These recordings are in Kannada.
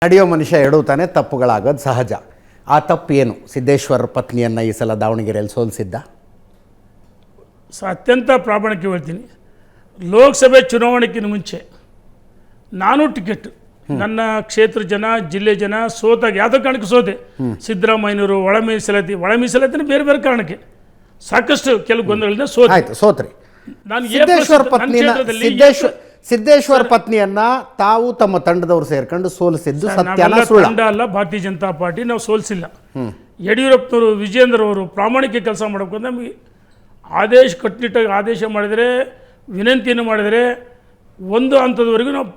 ನಡೆಯೋ ಮನುಷ್ಯ ಎಡುತ್ತಾನೆ, ತಪ್ಪುಗಳಾಗೋದು ಸಹಜ. ಆ ತಪ್ಪು ಏನು? ಸಿದ್ದೇಶ್ವರ ಪತ್ನಿಯನ್ನು ಈ ಸಲ ದಾವಣಗೆರೆಯಲ್ಲಿ ಸೋಲಿಸಿದ್ದ? ಅತ್ಯಂತ ಪ್ರಾಮಾಣಿಕ ಹೇಳ್ತೀನಿ, ಲೋಕಸಭೆ ಚುನಾವಣೆಗಿಂತ ಮುಂಚೆ ನಾನು ಟಿಕೆಟ್ ನನ್ನ ಕ್ಷೇತ್ರ ಜನ, ಜಿಲ್ಲೆ ಜನ ಸೋತಾಗ ಯಾವುದೋ ಕಾರಣಕ್ಕೆ ಸೋತೆ. ಸಿದ್ದರಾಮಯ್ಯನವರು ಒಳ ಮೀಸಲಾತಿನ ಬೇರೆ ಬೇರೆ ಕಾರಣಕ್ಕೆ ಸಾಕಷ್ಟು ಕೆಲವು ಗೊಂದಲಗಳಿಂದ ಸೋತ್ರಿ. ನಾನು ಸಿದ್ದೇಶ್ವರ ಪತ್ನಿಯನ್ನ ತಾವು ತಮ್ಮ ತಂಡದವರು ಸೇರ್ಕೊಂಡು ಸೋಲಿಸಿದ್ದು ಸತ್ಯನಾ ಸುಳ್ಳ? ತಂಡ ಅಲ್ಲ, ಭಾರತೀಯ ಜನತಾ ಪಾರ್ಟಿ ನಾವು ಸೋಲಿಸಿಲ್ಲ. ಯಡಿಯೂರಪ್ಪನವರು, ವಿಜಯೇಂದ್ರ ಅವರು ಪ್ರಾಮಾಣಿಕ ಕೆಲಸ ಮಾಡಬೇಕು. ನಮಗೆ ಆದೇಶ ಕಟ್ಟುನಿಟ್ಟಾಗಿ ಆದೇಶ ಮಾಡಿದರೆ, ವಿನಂತಿಯನ್ನು ಮಾಡಿದರೆ ಒಂದು ಹಂತದವರೆಗೂ ನಾವು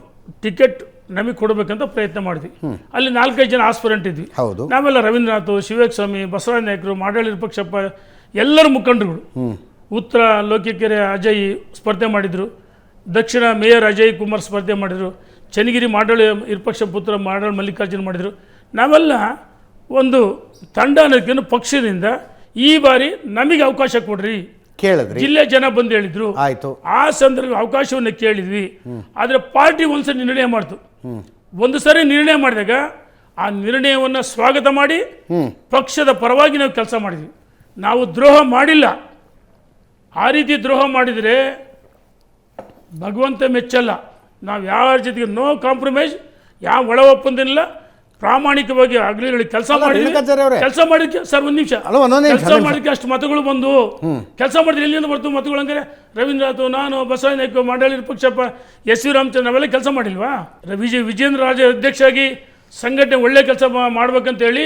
ಟಿಕೆಟ್ ನಮಗೆ ಕೊಡಬೇಕಂತ ಪ್ರಯತ್ನ ಮಾಡಿದ್ವಿ. ಅಲ್ಲಿ 4-5 ಜನ ಆಸ್ಪಿರೆಂಟ್ ಇದ್ವಿ. ನಾವೆಲ್ಲ ರವೀಂದ್ರನಾಥ್, ಶಿವಸ್ವಾಮಿ, ಬಸವರಾಜ ನಾಯಕರು, ಮಾಡಾಳಿ ವಿರೂಪಾಕ್ಷಪ್ಪ, ಎಲ್ಲರ ಮುಖಂಡರುಗಳು. ಉತ್ತರ ಲೋಕಿಕೆರೆ ಅಜಯ್ ಸ್ಪರ್ಧೆ ಮಾಡಿದರು, ದಕ್ಷಿಣ ಮೇಯರ್ ಅಜಯ್ ಕುಮಾರ್ ಸ್ಪರ್ಧೆ ಮಾಡಿದರು, ಚನ್ನಗಿರಿ ಮಾಡಾಳಿ ವಿರೂಪಾಕ್ಷ ಪುತ್ರ ಮಾಡಾಳಿ ಮಲ್ಲಿಕಾರ್ಜುನ ಮಾಡಿದರು. ನಾವೆಲ್ಲ ಒಂದು ತಂಡ ಅನ್ನೋದಕ್ಕೇನು ಪಕ್ಷದಿಂದ ಈ ಬಾರಿ ನಮಗೆ ಅವಕಾಶ ಕೊಡ್ರಿ ಕೇಳಿದ್ರಿ, ಜಿಲ್ಲೆ ಜನ ಬಂದು ಹೇಳಿದ್ರು. ಆಯ್ತು, ಆ ಸಂದರ್ಭ ಅವಕಾಶವನ್ನು ಕೇಳಿದ್ವಿ. ಆದರೆ ಪಾರ್ಟಿ ಒಂದ್ಸರಿ ನಿರ್ಣಯ ಮಾಡ್ತು. ಒಂದು ಸರಿ ನಿರ್ಣಯ ಮಾಡಿದಾಗ ಆ ನಿರ್ಣಯವನ್ನು ಸ್ವಾಗತ ಮಾಡಿ ಪಕ್ಷದ ಪರವಾಗಿ ನಾವು ಕೆಲಸ ಮಾಡಿದ್ವಿ. ನಾವು ದ್ರೋಹ ಮಾಡಿಲ್ಲ. ಆ ರೀತಿ ದ್ರೋಹ ಮಾಡಿದರೆ ಭಗವಂತ ಮೆಚ್ಚಲ್ಲ. ನಾವು ಯಾರ ಜೊತೆಗೆ ನೋ ಕಾಂಪ್ರಮೈಸ್, ಯಾವ ಒಳ ಒಪ್ಪಂದಿಲ್ಲ, ಪ್ರಾಮಾಣಿಕವಾಗಿ ಆಗಲಿ ಕೆಲಸ ಮಾಡಿದ್ವಿ. ಕೆಲಸ ಮಾಡಿದ್ಕೆ ಸರ್ ಒಂದು ನಿಮಿಷ, ಕೆಲಸ ಮಾಡಿದ್ಕೆ ಅಷ್ಟು ಮತಗಳು ಬಂದು ಕೆಲಸ ಮಾಡಿದ್ರೆ ಎಲ್ಲಿಂದ ಬರ್ತು ಮತಗಳು? ಹಂಗಾರೆ ರವೀಂದ್ರನಾಥ್, ನಾನು, ಬಸವರಾಜ ನಾಯ್ಕ, ಮಾಡಾಳಿ ವಿರೂಪಾಕ್ಷಪ್ಪ, ಎಸ್ ವಿ ರಾಮಚಂದ್ರ ನಾವೆಲ್ಲ ಕೆಲಸ ಮಾಡಿಲ್ವಾ? ವಿಜೇಂದ್ರ ರಾಜ ಅಧ್ಯಕ್ಷರಾಗಿ ಸಂಘಟನೆ ಒಳ್ಳೆ ಕೆಲಸ ಮಾಡ್ಬೇಕಂತೇಳಿ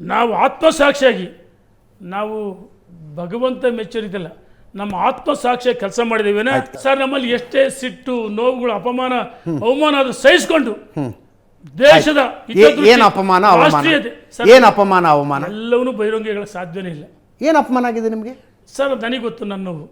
ನಾವು ಆತ್ಮಸಾಕ್ಷಿಯಾಗಿ, ನಾವು ಭಗವಂತ ಮೆಚ್ಚರಿತಿಲ್ಲ, ನಮ್ಮ ಆತ್ಮಸಾಕ್ಷಿಯಾಗಿ ಕೆಲಸ ಮಾಡಿದ್ದೇವೇನ ಸರ್. ನಮ್ಮಲ್ಲಿ ಎಷ್ಟೇ ಸಿಟ್ಟು, ನೋವುಗಳು, ಅಪಮಾನ, ಅವಮಾನ ಅದು ಸಹಿಸ್ಕೊಂಡು ದೇಶದ ಏನು ಅಪಮಾನ ಅವಮಾನ ಎಲ್ಲವನ್ನೂ ಬಹಿರಂಗ ಹೇಳಕ್ಕೆ ಸಾಧ್ಯನೇ ಇಲ್ಲ. ಏನು ಅಪಮಾನ ಆಗಿದೆ ನಿಮಗೆ ಸರ್? ನನಗೆ ಗೊತ್ತು, ನನ್ನ ನೋವು.